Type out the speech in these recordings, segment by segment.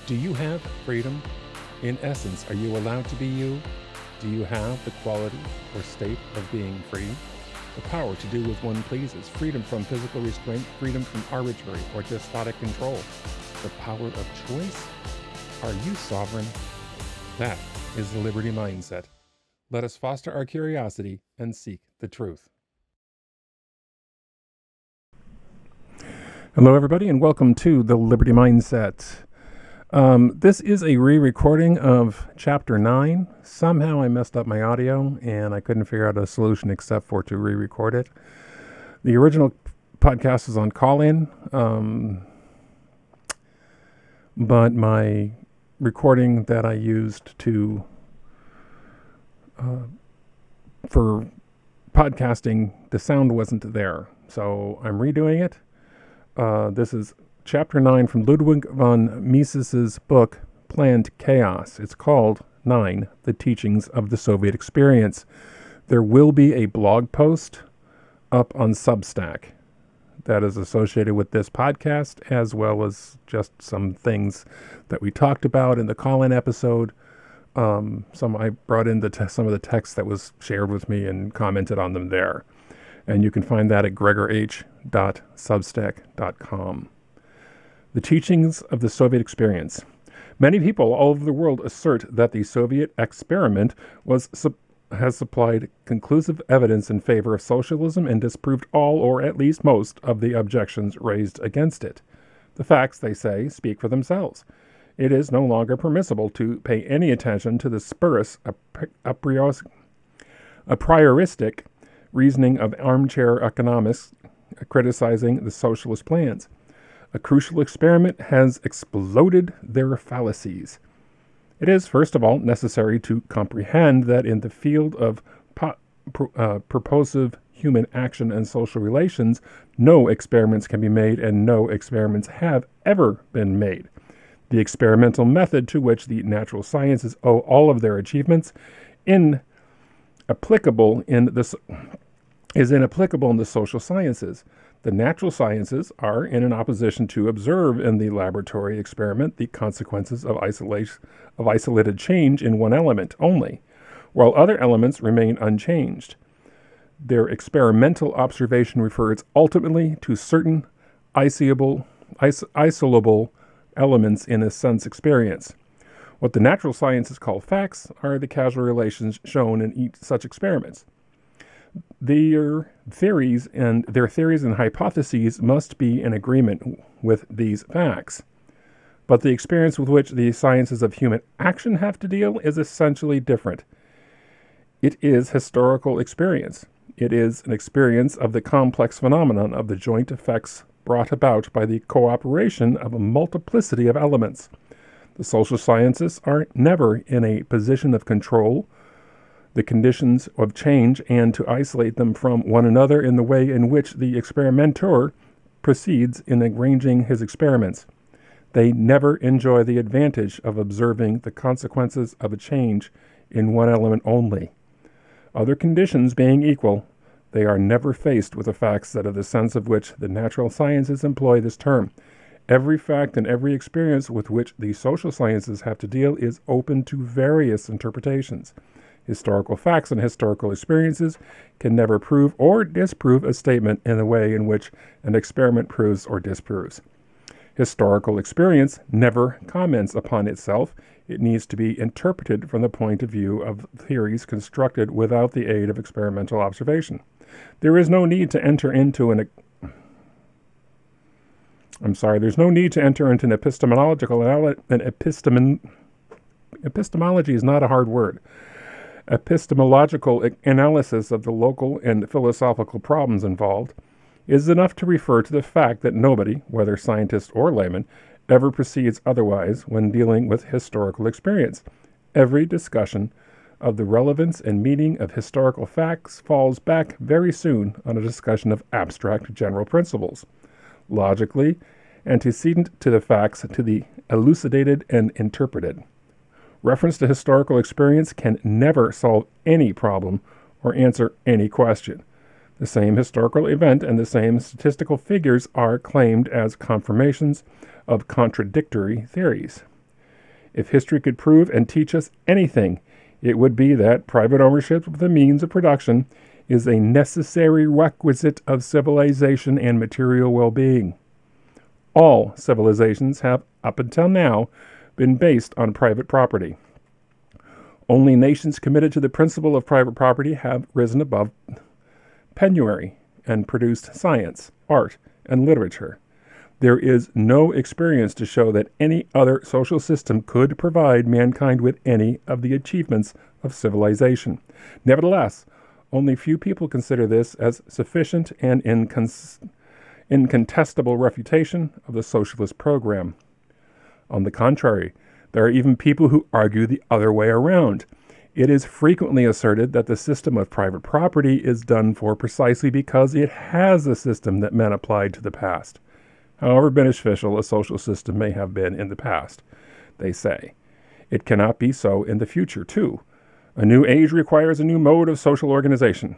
Do you have freedom? In essence, are you allowed to be you? Do you have the quality or state of being free? The power to do as one pleases, freedom from physical restraint, freedom from arbitrary or despotic control, the power of choice? Are you sovereign? That is the liberty mindset. Let us foster our curiosity and seek the truth. Hello, everybody, and welcome to the Liberty Mindset. This is a re-recording of Chapter 9. Somehow I messed up my audio, and I couldn't figure out a solution except for to re-record it. The original podcast is on CallIn, but my recording that I used for podcasting, the sound wasn't there, so I'm redoing it. This is Chapter 9 from Ludwig von Mises' book, Planned Chaos. It's called 9, The Teachings of the Soviet Experience. There will be a blog post up on Substack that is associated with this podcast, as well as just some things that we talked about in the call-in episode. I brought in some of the text that was shared with me and commented on them there. And you can find that at gregorh.substack.com. The Teachings of the Soviet Experience. Many people all over the world assert that the Soviet experiment has supplied conclusive evidence in favor of socialism and disproved all or at least most of the objections raised against it. The facts, they say, speak for themselves. It is no longer permissible to pay any attention to the spurious, a prioristic reasoning of armchair economists criticizing the socialist plans. A crucial experiment has exploded their fallacies. It is, first of all, necessary to comprehend that in the field of purposive human action and social relations, no experiments can be made and no experiments have ever been made. The experimental method to which the natural sciences owe all of their achievements is inapplicable in the social sciences. The natural sciences are in an opposition to observe in the laboratory experiment the consequences of isolated change in one element only, while other elements remain unchanged. Their experimental observation refers ultimately to certain isolable elements in a sense experience. What the natural sciences call facts are the causal relations shown in each such experiments. Their theories and hypotheses must be in agreement with these facts. But the experience with which the sciences of human action have to deal is essentially different. It is historical experience. It is an experience of the complex phenomenon of the joint effects brought about by the cooperation of a multiplicity of elements. The social sciences are never in a position of control the conditions of change and to isolate them from one another in the way in which the experimenter proceeds in arranging his experiments. They never enjoy the advantage of observing the consequences of a change in one element only. Other conditions being equal, they are never faced with the facts that are the sense of which the natural sciences employ this term. Every fact and every experience with which the social sciences have to deal is open to various interpretations. Historical facts and historical experiences can never prove or disprove a statement in the way in which an experiment proves or disproves. Historical experience never comments upon itself. It needs to be interpreted from the point of view of theories constructed without the aid of experimental observation. There is no need to enter into an epistemological epistemology is not a hard word. Epistemological analysis of the local and philosophical problems involved is enough to refer to the fact that nobody, whether scientist or layman, ever proceeds otherwise when dealing with historical experience. Every discussion of the relevance and meaning of historical facts falls back very soon on a discussion of abstract general principles, logically antecedent to the facts to be elucidated and interpreted. Reference to historical experience can never solve any problem or answer any question. The same historical event and the same statistical figures are claimed as confirmations of contradictory theories. If history could prove and teach us anything, it would be that private ownership of the means of production is a necessary requisite of civilization and material well-being. All civilizations have, up until now, been based on private property. Only nations committed to the principle of private property have risen above penury and produced science, art, and literature. There is no experience to show that any other social system could provide mankind with any of the achievements of civilization. Nevertheless, only few people consider this as sufficient and incontestable refutation of the socialist program. On the contrary, there are even people who argue the other way around. It is frequently asserted that the system of private property is done for precisely because it has a system that men applied to the past. However beneficial a social system may have been in the past, they say, it cannot be so in the future, too. A new age requires a new mode of social organization.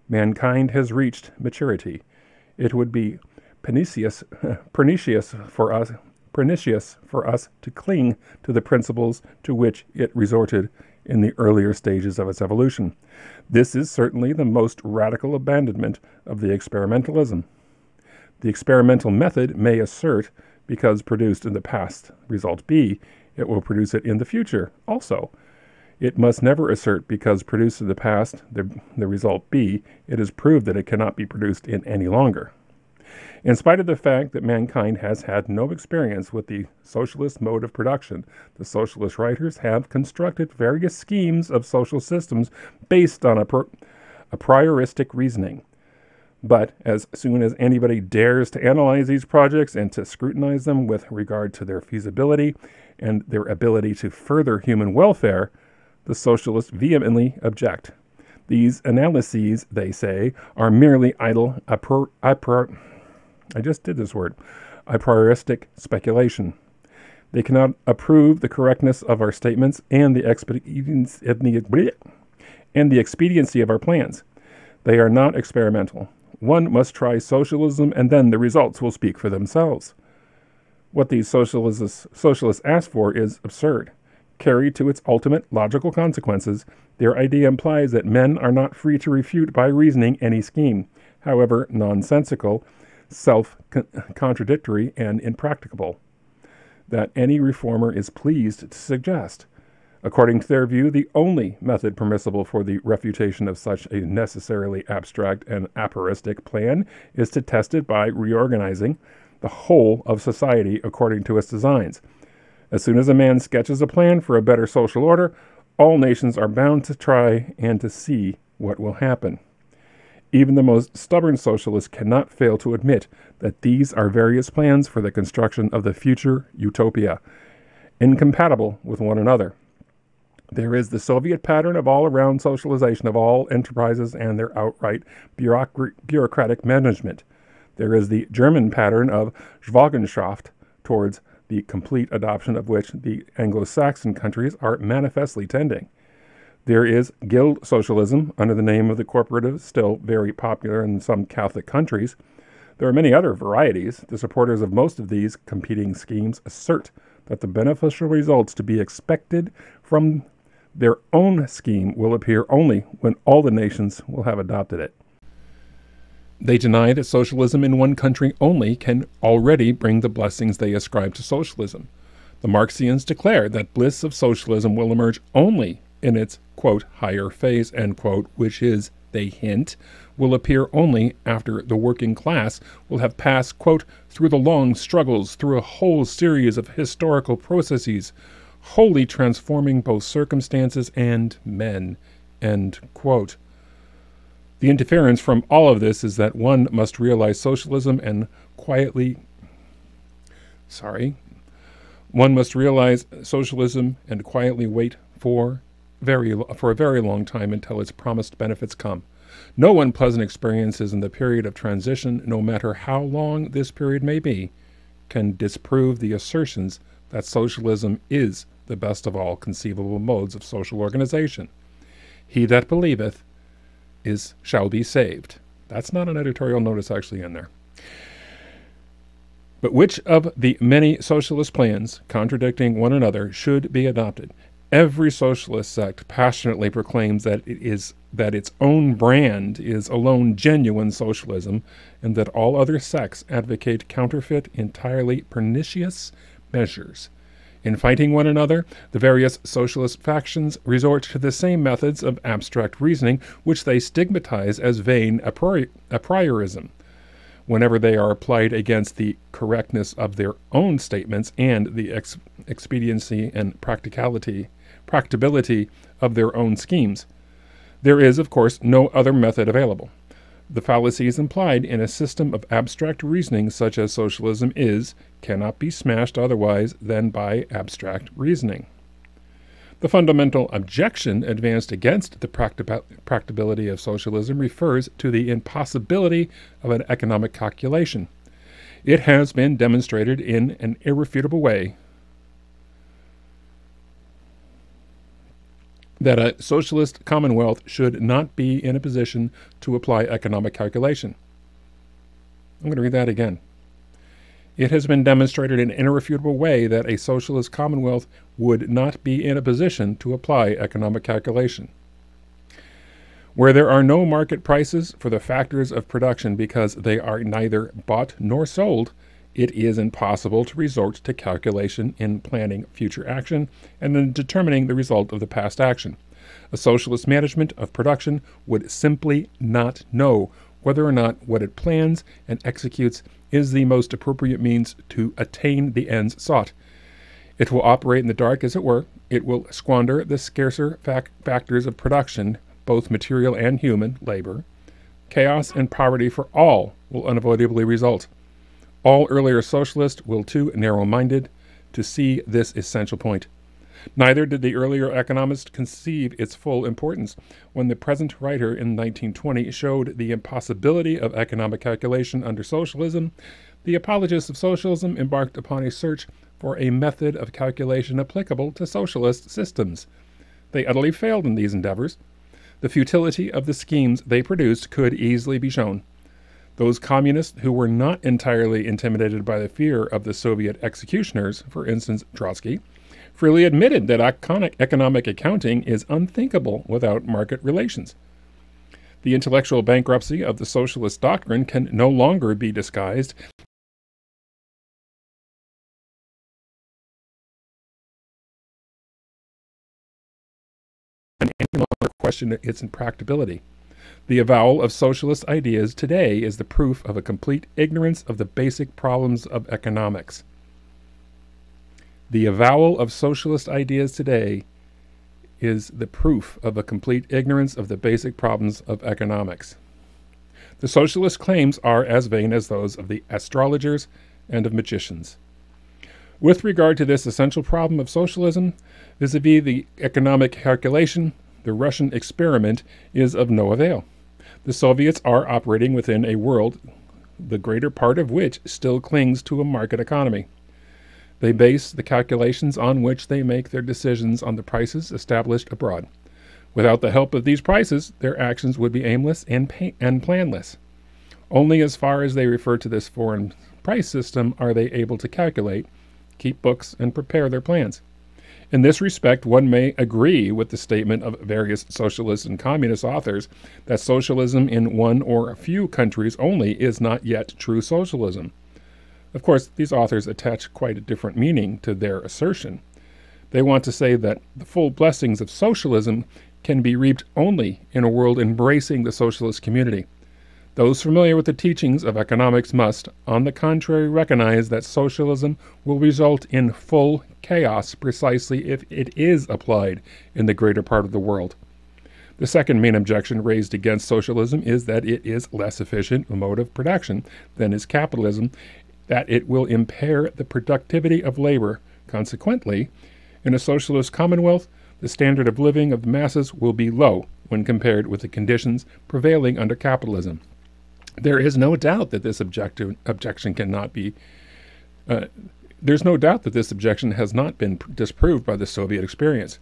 Mankind has reached maturity. It would be pernicious for us to cling to the principles to which it resorted in the earlier stages of its evolution. This is certainly the most radical abandonment of the experimentalism. The experimental method may assert, because produced in the past result B, it will produce it in the future also. It must never assert, because produced in the past, the result B, it is proved that it cannot be produced in any longer. In spite of the fact that mankind has had no experience with the socialist mode of production, the socialist writers have constructed various schemes of social systems based on a prioristic reasoning. But as soon as anybody dares to analyze these projects and to scrutinize them with regard to their feasibility and their ability to further human welfare, the socialists vehemently object. These analyses, they say, are merely idle a prioristic speculation. They cannot approve the correctness of our statements and the expediency of our plans. They are not experimental. One must try socialism, and then the results will speak for themselves. What these socialists ask for is absurd. Carried to its ultimate logical consequences, their idea implies that men are not free to refute by reasoning any scheme, however nonsensical, self-contradictory, and impracticable, that any reformer is pleased to suggest. According to their view, the only method permissible for the refutation of such a necessarily abstract and aphoristic plan is to test it by reorganizing the whole of society according to its designs. As soon as a man sketches a plan for a better social order, all nations are bound to try and to see what will happen. Even the most stubborn socialists cannot fail to admit that these are various plans for the construction of the future utopia, incompatible with one another. There is the Soviet pattern of all-around socialization of all enterprises and their outright bureaucratic management. There is the German pattern of Schwagenschaft, towards the complete adoption of which the Anglo-Saxon countries are manifestly tending. There is guild socialism, under the name of the cooperative, still very popular in some Catholic countries. There are many other varieties. The supporters of most of these competing schemes assert that the beneficial results to be expected from their own scheme will appear only when all the nations will have adopted it. They deny that socialism in one country only can already bring the blessings they ascribe to socialism. The Marxians declare that bliss of socialism will emerge only in its, quote, higher phase, end quote, which is, they hint, will appear only after the working class will have passed, quote, through the long struggles, through a whole series of historical processes, wholly transforming both circumstances and men, end quote. The inference from all of this is that one must realize socialism and quietly wait for a very long time until its promised benefits come. No unpleasant experiences in the period of transition, no matter how long this period may be, can disprove the assertions that socialism is the best of all conceivable modes of social organization. He that believeth shall be saved. That's not an editorial notice actually in there. But which of the many socialist plans, contradicting one another, should be adopted? Every socialist sect passionately proclaims that its own brand is alone genuine socialism, and that all other sects advocate counterfeit, entirely pernicious measures. In fighting one another, the various socialist factions resort to the same methods of abstract reasoning, which they stigmatize as vain a priorism, whenever they are applied against the correctness of their own statements and the expediency and practicability of their own schemes. There is, of course, no other method available. The fallacies implied in a system of abstract reasoning such as socialism cannot be smashed otherwise than by abstract reasoning. The fundamental objection advanced against the practicability of socialism refers to the impossibility of an economic calculation. It has been demonstrated in an irrefutable way that a socialist commonwealth should not be in a position to apply economic calculation. I'm going to read that again. It has been demonstrated in an irrefutable way that a socialist commonwealth would not be in a position to apply economic calculation. Where there are no market prices for the factors of production because they are neither bought nor sold, it is impossible to resort to calculation in planning future action and in determining the result of the past action. A socialist management of production would simply not know whether or not what it plans and executes is the most appropriate means to attain the ends sought. It will operate in the dark, as it were. It will squander the scarcer factors of production, both material and human labor. Chaos and poverty for all will unavoidably result. All earlier socialists were too narrow-minded to see this essential point. Neither did the earlier economists conceive its full importance. When the present writer in 1920 showed the impossibility of economic calculation under socialism, the apologists of socialism embarked upon a search for a method of calculation applicable to socialist systems. They utterly failed in these endeavors. The futility of the schemes they produced could easily be shown. Those communists who were not entirely intimidated by the fear of the Soviet executioners, for instance Trotsky, freely admitted that economic accounting is unthinkable without market relations. The intellectual bankruptcy of the socialist doctrine can no longer be disguised and any longer question its impracticability. The avowal of socialist ideas today is the proof of a complete ignorance of the basic problems of economics. The avowal of socialist ideas today is the proof of a complete ignorance of the basic problems of economics. The socialist claims are as vain as those of the astrologers and of magicians. With regard to this essential problem of socialism, vis-a-vis the economic calculation, the Russian experiment is of no avail. The Soviets are operating within a world, the greater part of which still clings to a market economy. They base the calculations on which they make their decisions on the prices established abroad. Without the help of these prices, their actions would be aimless and planless. Only as far as they refer to this foreign price system are they able to calculate, keep books, and prepare their plans. In this respect, one may agree with the statement of various socialist and communist authors that socialism in one or a few countries only is not yet true socialism. Of course, these authors attach quite a different meaning to their assertion. They want to say that the full blessings of socialism can be reaped only in a world embracing the socialist community. Those familiar with the teachings of economics must, on the contrary, recognize that socialism will result in full chaos precisely if it is applied in the greater part of the world. The second main objection raised against socialism is that it is less efficient mode of production than is capitalism, that it will impair the productivity of labor. Consequently, in a socialist commonwealth, the standard of living of the masses will be low when compared with the conditions prevailing under capitalism. There is no doubt that this objection cannot be. There's no doubt that this objection has not been disproved by the Soviet experience.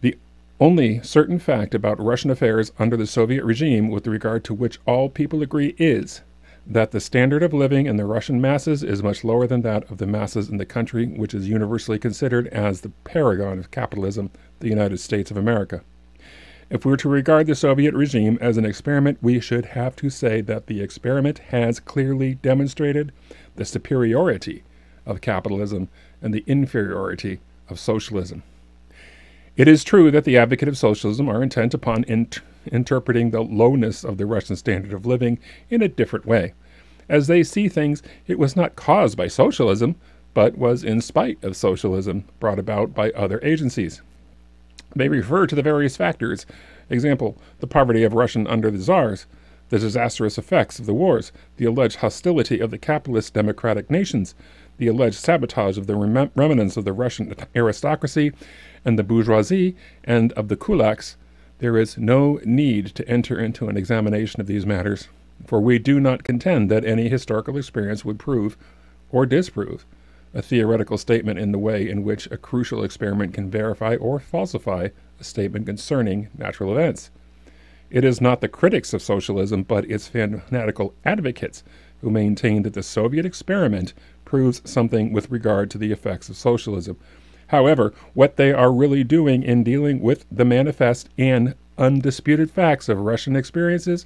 The only certain fact about Russian affairs under the Soviet regime with regard to which all people agree is that the standard of living in the Russian masses is much lower than that of the masses in the country which is universally considered as the paragon of capitalism, the United States of America. If we were to regard the Soviet regime as an experiment, we should have to say that the experiment has clearly demonstrated the superiority of capitalism and the inferiority of socialism. It is true that the advocates of socialism are intent upon interpreting the lowness of the Russian standard of living in a different way. As they see things, it was not caused by socialism, but was in spite of socialism brought about by other agencies. They refer to the various factors, example, the poverty of Russian under the Tsars, the disastrous effects of the wars, the alleged hostility of the capitalist democratic nations, the alleged sabotage of the remnants of the Russian aristocracy and the bourgeoisie and of the kulaks. There is no need to enter into an examination of these matters, for we do not contend that any historical experience would prove or disprove a theoretical statement in the way in which a crucial experiment can verify or falsify a statement concerning natural events. It is not the critics of socialism, but its fanatical advocates who maintain that the Soviet experiment proves something with regard to the effects of socialism. However, what they are really doing in dealing with the manifest and undisputed facts of Russian experiences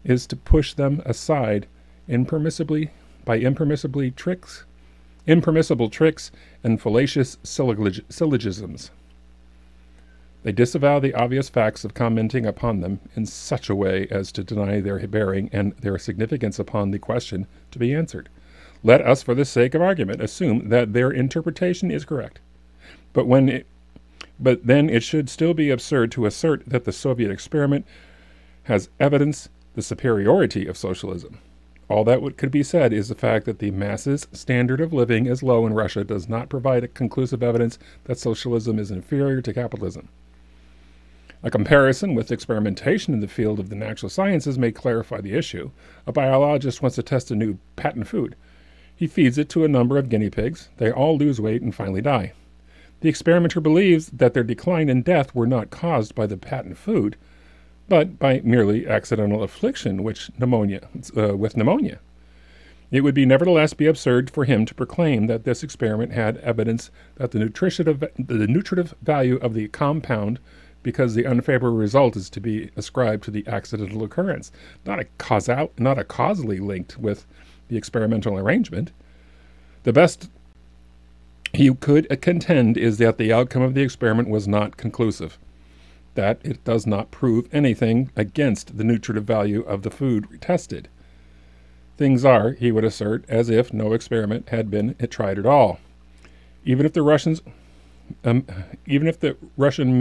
is to push them aside by impermissible tricks and fallacious syllogisms. They disavow the obvious facts of commenting upon them in such a way as to deny their bearing and their significance upon the question to be answered. Let us, for the sake of argument, assume that their interpretation is correct. But then it should still be absurd to assert that the Soviet experiment has evidenced the superiority of socialism. All that could be said is the fact that the masses' standard of living is low in Russia does not provide a conclusive evidence that socialism is inferior to capitalism. A comparison with experimentation in the field of the natural sciences may clarify the issue. A biologist wants to test a new patent food. He feeds it to a number of guinea pigs. They all lose weight and finally die. The experimenter believes that their decline and death were not caused by the patent food, but by merely accidental affliction with pneumonia. It would nevertheless be absurd for him to proclaim that this experiment had evidence that the nutritive value of the compound, because the unfavorable result is to be ascribed to the accidental occurrence, not causally linked with the experimental arrangement. The best he could contend is that the outcome of the experiment was not conclusive, that it does not prove anything against the nutritive value of the food tested. Things are, he would assert, as if no experiment had been tried at all. Even if the Russian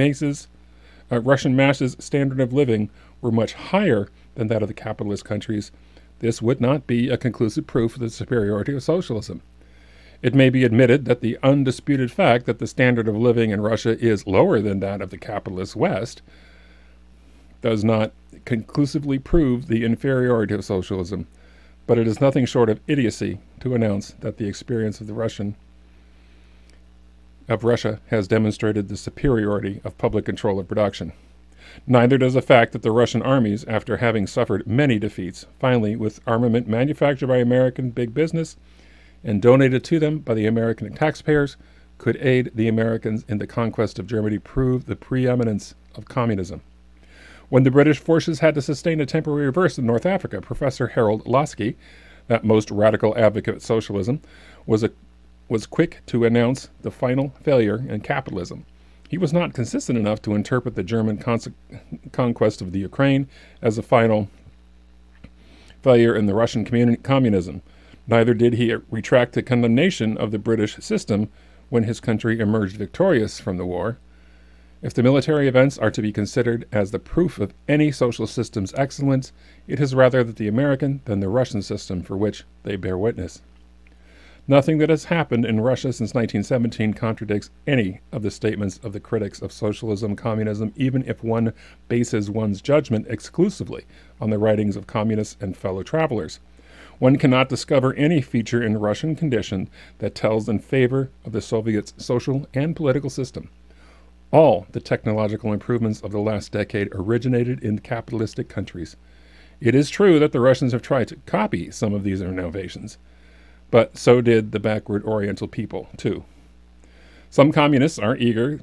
masses' standard of living were much higher than that of the capitalist countries, this would not be a conclusive proof of the superiority of socialism. It may be admitted that the undisputed fact that the standard of living in Russia is lower than that of the capitalist West does not conclusively prove the inferiority of socialism, but it is nothing short of idiocy to announce that the experience of Russia has demonstrated the superiority of public control of production. Neither does the fact that the Russian armies, after having suffered many defeats, finally, with armament manufactured by American big business and donated to them by the American taxpayers, could aid the Americans in the conquest of Germany, prove the preeminence of communism. When the British forces had to sustain a temporary reverse in North Africa, Professor Harold Lasky, that most radical advocate of socialism, was quick to announce the final failure in capitalism. He was not consistent enough to interpret the German conquest of the Ukraine as a final failure in the Russian communism. Neither did he retract the condemnation of the British system when his country emerged victorious from the war. If the military events are to be considered as the proof of any social system's excellence, it is rather the American than the Russian system for which they bear witness. Nothing that has happened in Russia since 1917 contradicts any of the statements of the critics of socialism, communism, even if one bases one's judgment exclusively on the writings of communists and fellow travelers. One cannot discover any feature in Russian condition that tells in favor of the Soviet's social and political system. All the technological improvements of the last decade originated in capitalistic countries. It is true that the Russians have tried to copy some of these innovations, but so did the backward Oriental people, too. Some communists are eager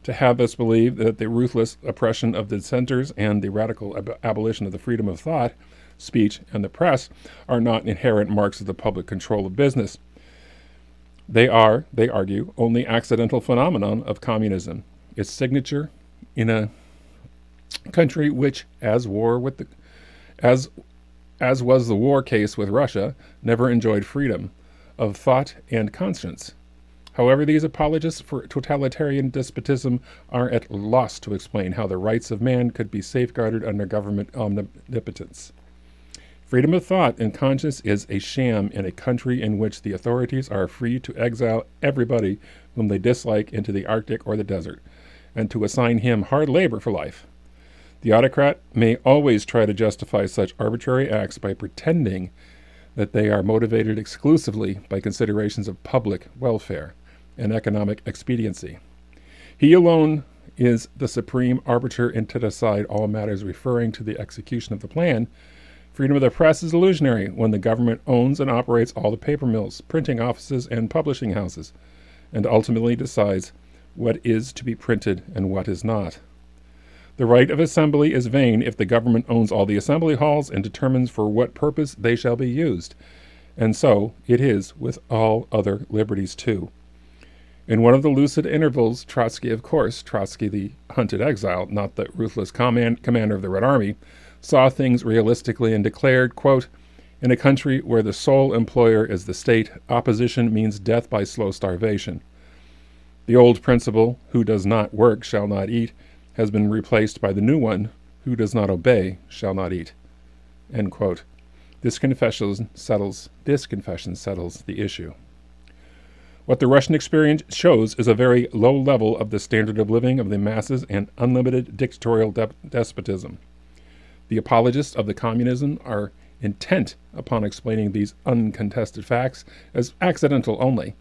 to have us believe that the ruthless oppression of dissenters and the radical abolition of the freedom of thought, speech, and the press are not inherent marks of the public control of business. They are, they argue, only accidental phenomenon of communism, its signature in a country which, as was the war case with Russia, never enjoyed freedom of thought and conscience. However, these apologists for totalitarian despotism are at loss to explain how the rights of man could be safeguarded under government omnipotence. Freedom of thought and conscience is a sham in a country in which the authorities are free to exile everybody whom they dislike into the Arctic or the desert, and to assign him hard labor for life. The autocrat may always try to justify such arbitrary acts by pretending that they are motivated exclusively by considerations of public welfare and economic expediency. He alone is the supreme arbiter and to decide all matters referring to the execution of the plan. Freedom of the press is illusionary when the government owns and operates all the paper mills, printing offices, and publishing houses, and ultimately decides what is to be printed and what is not. The right of assembly is vain if the government owns all the assembly halls and determines for what purpose they shall be used. And so it is with all other liberties too. In one of the lucid intervals, Trotsky, the hunted exile, not the ruthless commander of the Red Army, saw things realistically and declared, quote, "In a country where the sole employer is the state, opposition means death by slow starvation. The old principle, who does not work shall not eat, has been replaced by the new one, who does not obey shall not eat." End quote. This confession settles the issue. What the Russian experience shows is a very low level of the standard of living of the masses and unlimited dictatorial despotism. The apologists of the communism are intent upon explaining these uncontested facts as accidental only.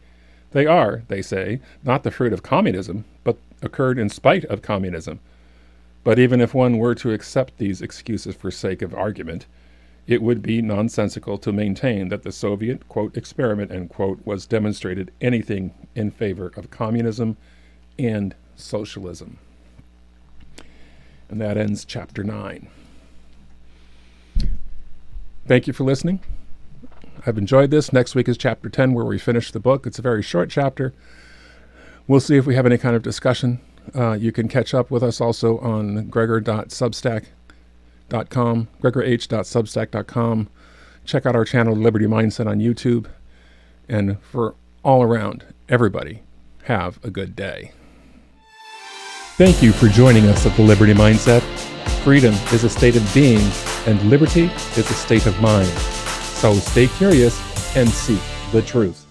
They are, they say, not the fruit of communism, but occurred in spite of communism. But even if one were to accept these excuses for sake of argument, it would be nonsensical to maintain that the Soviet, quote, experiment, end quote, was demonstrated anything in favor of communism and socialism. And that ends chapter 9. Thank you for listening. I've enjoyed this. Next week is chapter 10, where we finish the book. It's a very short chapter. We'll see if we have any kind of discussion. You can catch up with us also on gregor.substack.com. Check out our channel, Liberty Mindset, on YouTube. And for all around, everybody, have a good day. Thank you for joining us at the Liberty Mindset. Freedom is a state of being, and liberty is a state of mind. So stay curious and seek the truth.